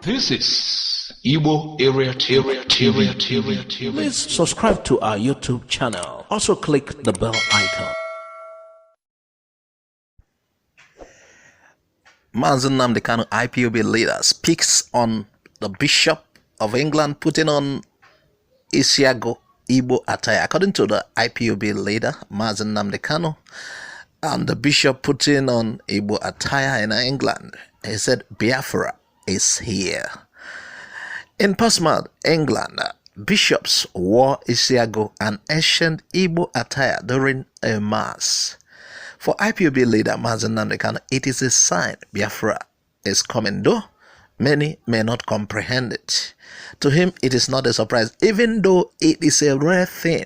This is Igbo Area TV. Please subscribe to our YouTube channel. Also click the bell icon. Nnamdi Kanu, IPOB leader, speaks on the Bishop of England putting on Isiagu Igbo attire. According to the IPOB leader, Nnamdi Kanu, and the bishop putting on Igbo attire in England, he said Biafra is here. In Portsmouth, England, bishops wore Isiagu, an ancient Igbo attire, during a mass. For IPOB leader Nnamdi Kanu, it is a sign Biafra is coming, though many may not comprehend it. To him, it is not a surprise, even though it is a rare thing.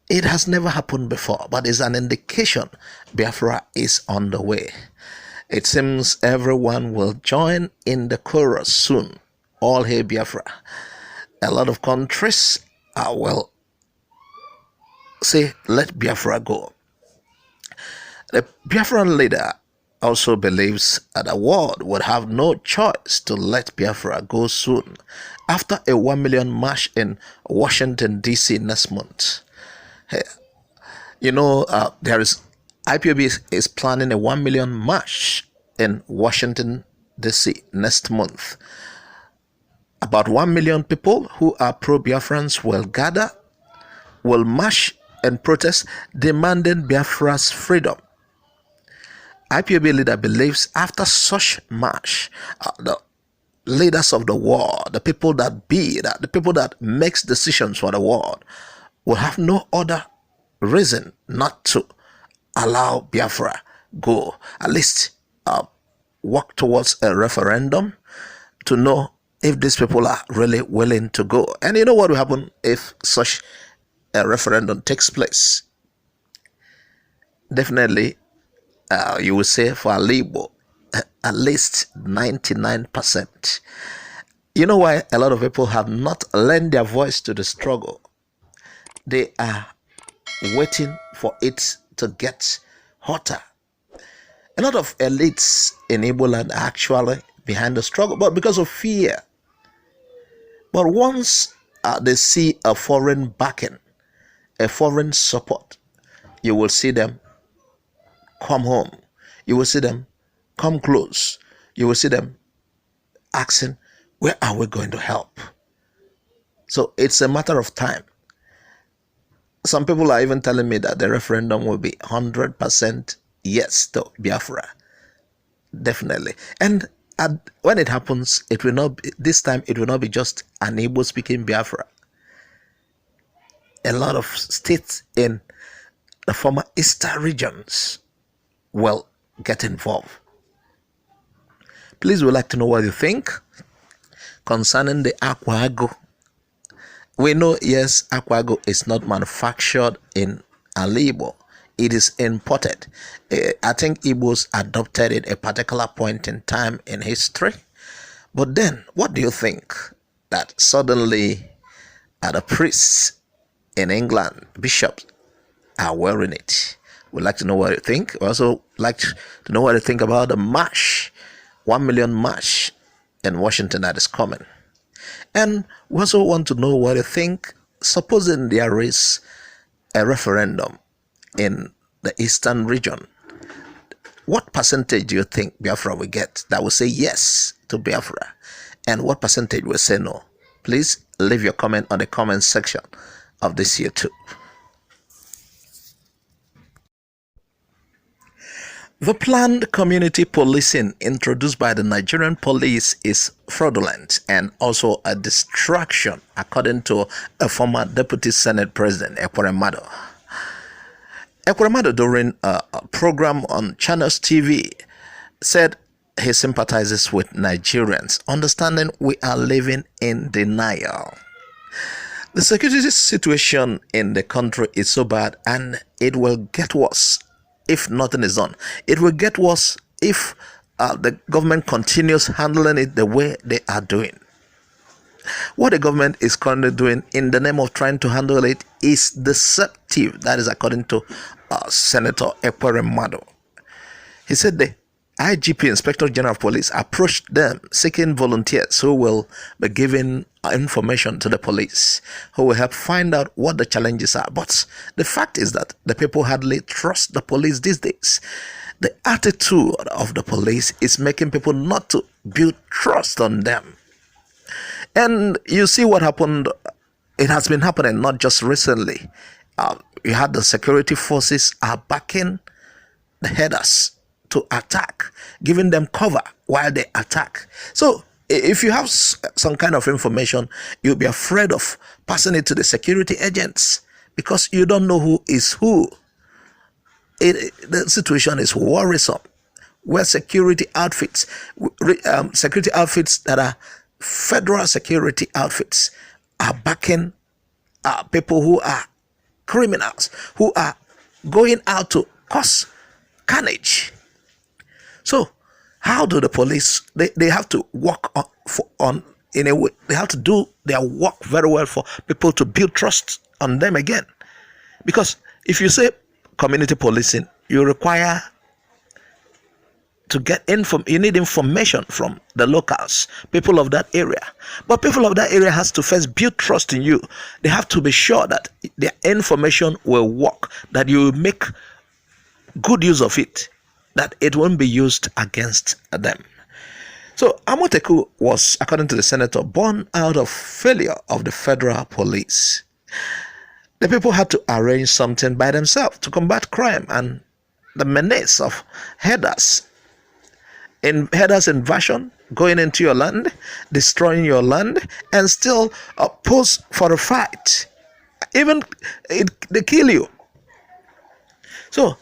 It has never happened before, but is an indication Biafra is on the way. It seems everyone will join in the chorus soon. All hail Biafra. A lot of countries will say, let Biafra go. The Biafran leader also believes that the world would have no choice to let Biafra go soon, after a 1 million march in Washington DC next month. You know, there is IPOB is planning a 1 million march in Washington DC next month. About 1 million people who are pro-Biafrans will gather, will march and protest, demanding Biafra's freedom. IPOB leader believes after such march, the leaders of the world, the people that the people that makes decisions for the world, will have no other reason not to allow Biafra go. At least work towards a referendum to know if these people are really willing to go. And you know what will happen if such a referendum takes place? Definitely, you will say for Alibo, at least 99%. You know why a lot of people have not lent their voice to the struggle? They are waiting for it to get hotter. A lot of elites in Igbo land are actually behind the struggle, but because of fear. But once they see a foreign backing, a foreign support, you will see them come home. You will see them come close. You will see them asking, where are we going to help? So it's a matter of time. Some people are even telling me that the referendum will be 100% yes to Biafra. Definitely. And when it happens, it will not be, this time it will not be just an Igbo speaking Biafra. A lot of states in the former Eastern regions will get involved. Please, we'd like to know what you think concerning the Aquago. We know, yes, Aquago is not manufactured in Alibo. It is imported. I think Igbos adopted it at a particular point in time in history. But then, what do you think that suddenly the priests in England, bishops, are wearing it? We'd like to know what you think. We also like to know what you think about the march, 1 million march in Washington that is coming. And we also want to know what you think, supposing there is a referendum in the Eastern region. What percentage do you think Biafra will get that will say yes to Biafra? And what percentage will say no? Please leave your comment on the comment section of this YouTube. The planned community policing introduced by the Nigerian Police is fraudulent and also a distraction, according to a former Deputy Senate President Ekweremmadu. Ekweremmadu, during a program on Channels TV, said he sympathizes with Nigerians, understanding we are living in denial. The security situation in the country is so bad, and it will get worse if nothing is done. It will get worse if the government continues handling it the way they are doing. What the government is currently doing in the name of trying to handle it is deceptive. That is according to Senator Ekweremmadu. He said the IGP, Inspector General of Police, approached them seeking volunteers who will be giving information to the police, who will help find out what the challenges are. But the fact is that the people hardly trust the police these days. The attitude of the police is making people not to build trust on them. And you see what happened. It has been happening not just recently. You had the security forces are backing the headers to attack, giving them cover while they attack. So if you have some kind of information, you'll be afraid of passing it to the security agents because you don't know who is who. The situation is worrisome, where security outfits that are federal security outfits are backing people who are criminals, who are going out to cause carnage. So how do the police, they have to work on in a way, they have to do their work very well for people to build trust on them again. Because if you say community policing, you require to get you need information from the locals, people of that area. But people of that area has to first build trust in you. They have to be sure that their information will work, that you will make good use of it, that it won't be used against them. So Amotekun was, according to the senator, born out of failure of the federal police. The people had to arrange something by themselves to combat crime and the menace of headers invasion, going into your land, destroying your land, and still pose for a fight. Even they kill you. So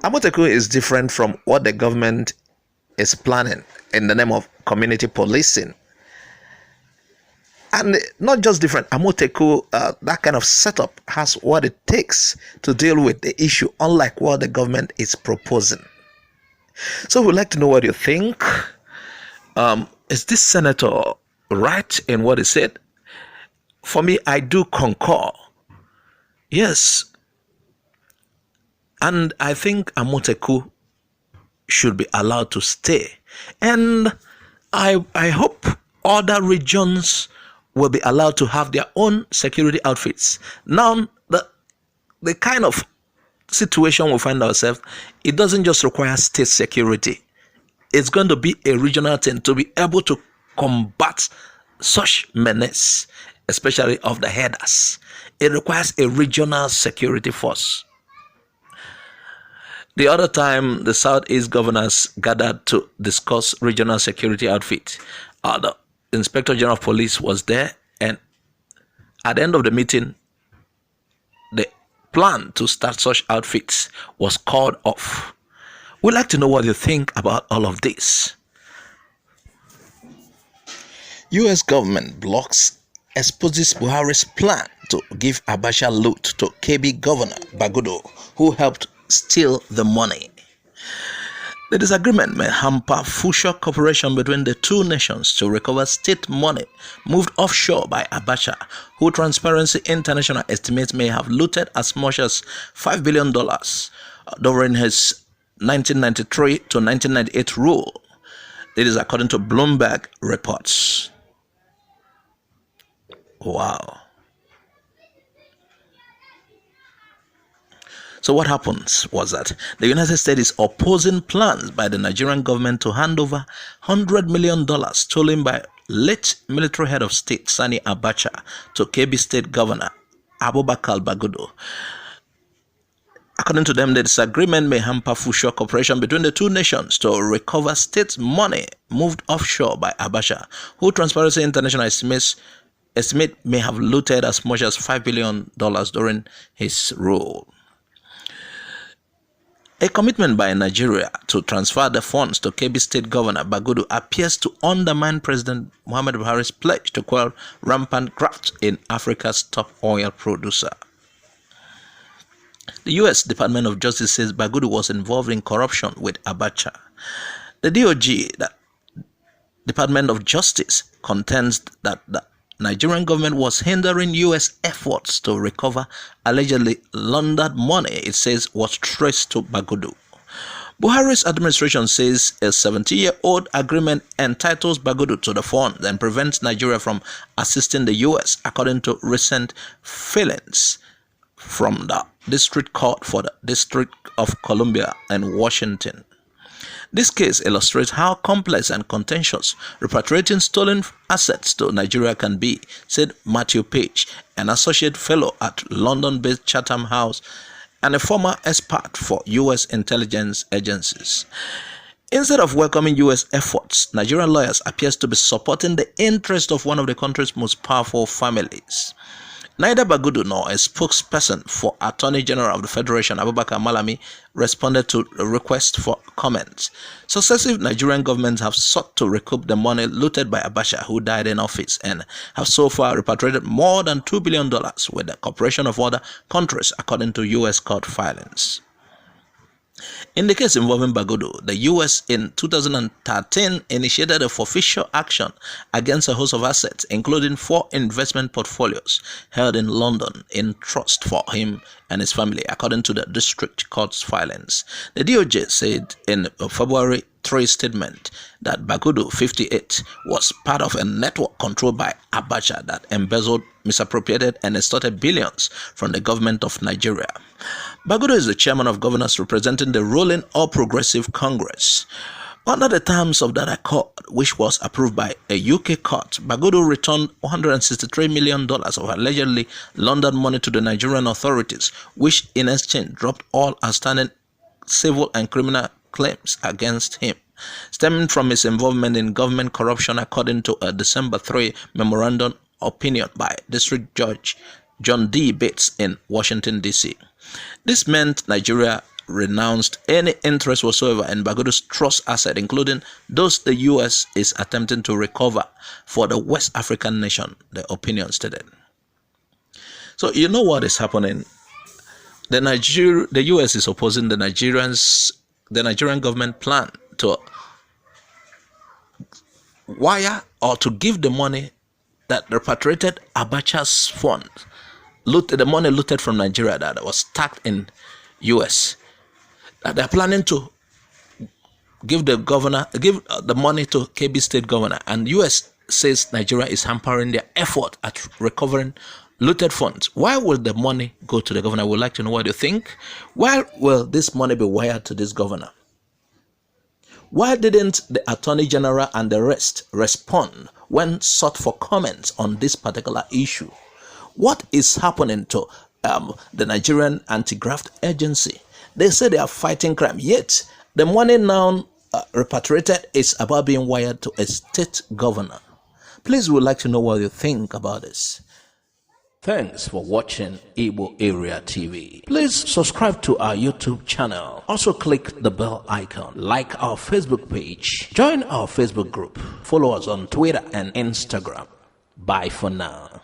Amotekun is different from what the government is planning in the name of community policing. And not just different, Amotekun, that kind of setup has what it takes to deal with the issue, unlike what the government is proposing. So we'd like to know what you think. Is this senator right in what he said? For me, I do concur. Yes. And I think Amotekun should be allowed to stay. And I hope other regions will be allowed to have their own security outfits. Now, the kind of situation we find ourselves, it doesn't just require state security. It's going to be a regional thing to be able to combat such menace, especially of the headers. It requires a regional security force. The other time, the Southeast governors gathered to discuss regional security outfit. The Inspector General of Police was there, and at the end of the meeting, the plan to start such outfits was called off. We'd like to know what you think about all of this. U.S. government blocks exposes Buhari's plan to give Abacha loot to KB Governor Bagudo, who helped steal the money. The disagreement may hamper future cooperation between the two nations to recover state money moved offshore by Abacha, who Transparency International estimates may have looted as much as $5 billion during his 1993 to 1998 rule. It is according to Bloomberg reports. Wow. So what happens was that the United States is opposing plans by the Nigerian government to hand over $100 million stolen by late military head of state Sani Abacha to KB State Governor Abubakar Bagudo. According to them, the disagreement may hamper future cooperation between the two nations to recover state money moved offshore by Abacha, who Transparency International estimate may have looted as much as $5 billion during his rule. A commitment by Nigeria to transfer the funds to KB State Governor Bagudu appears to undermine President Muhammadu Buhari's pledge to quell rampant graft in Africa's top oil producer. The U.S. Department of Justice says Bagudu was involved in corruption with Abacha. The DOJ, the Department of Justice, contends that the Nigerian government was hindering U.S. efforts to recover allegedly laundered money it says was traced to Bagudu. Buhari's administration says a 70-year-old agreement entitles Bagudu to the funds and prevents Nigeria from assisting the U.S., according to recent filings from the District Court for the District of Columbia in Washington. This case illustrates how complex and contentious repatriating stolen assets to Nigeria can be, said Matthew Page, an associate fellow at London-based Chatham House and a former expert for U.S. intelligence agencies. Instead of welcoming U.S. efforts, Nigerian lawyers appear to be supporting the interest of one of the country's most powerful families. Neither Bagudu nor a spokesperson for Attorney General of the Federation, Abubakar Malami, responded to a request for comments. Successive Nigerian governments have sought to recoup the money looted by Abacha, who died in office, and have so far repatriated more than $2 billion with the cooperation of other countries, according to U.S. court filings. In the case involving Bagudu, the U.S. in 2013 initiated a official action against a host of assets, including 4 investment portfolios held in London in trust for him and his family, according to the district court's filings. The DOJ said in a February 3 statement that Bagudu, 58, was part of a network controlled by Abacha that embezzled, misappropriated, and extorted billions from the government of Nigeria. Bagudu is the chairman of governors representing the ruling All Progressive Congress. Under the terms of that accord, which was approved by a UK court, Bagudu returned $163 million of allegedly laundered money to the Nigerian authorities, which in exchange dropped all outstanding civil and criminal claims against him, stemming from his involvement in government corruption, according to a December 3 memorandum opinion by District Judge John D. Bates in Washington DC. This meant Nigeria renounced any interest whatsoever in Bagudu's trust asset, including those the U.S. is attempting to recover for the West African nation, the opinion stated. So you know what is happening. The U.S. is opposing the Nigerian government plan to wire or to give the money that repatriated Abacha's fund, the money looted from Nigeria that was stacked in U.S. That they're planning to give the money to KB State governor, and U.S. says Nigeria is hampering their effort at recovering looted funds. Why will the money go to the governor? I would like to know what you think. Why will this money be wired to this governor? Why didn't the Attorney General and the rest respond when sought for comments on this particular issue? What is happening to the Nigerian Anti-Graft Agency? They say they are fighting crime, yet the money now repatriated is about being wired to a state governor. Please, we would like to know what you think about this. Thanks for watching Igbo Area TV. Please subscribe to our YouTube channel. Also click the bell icon. Like our Facebook page. Join our Facebook group. Follow us on Twitter and Instagram. Bye for now.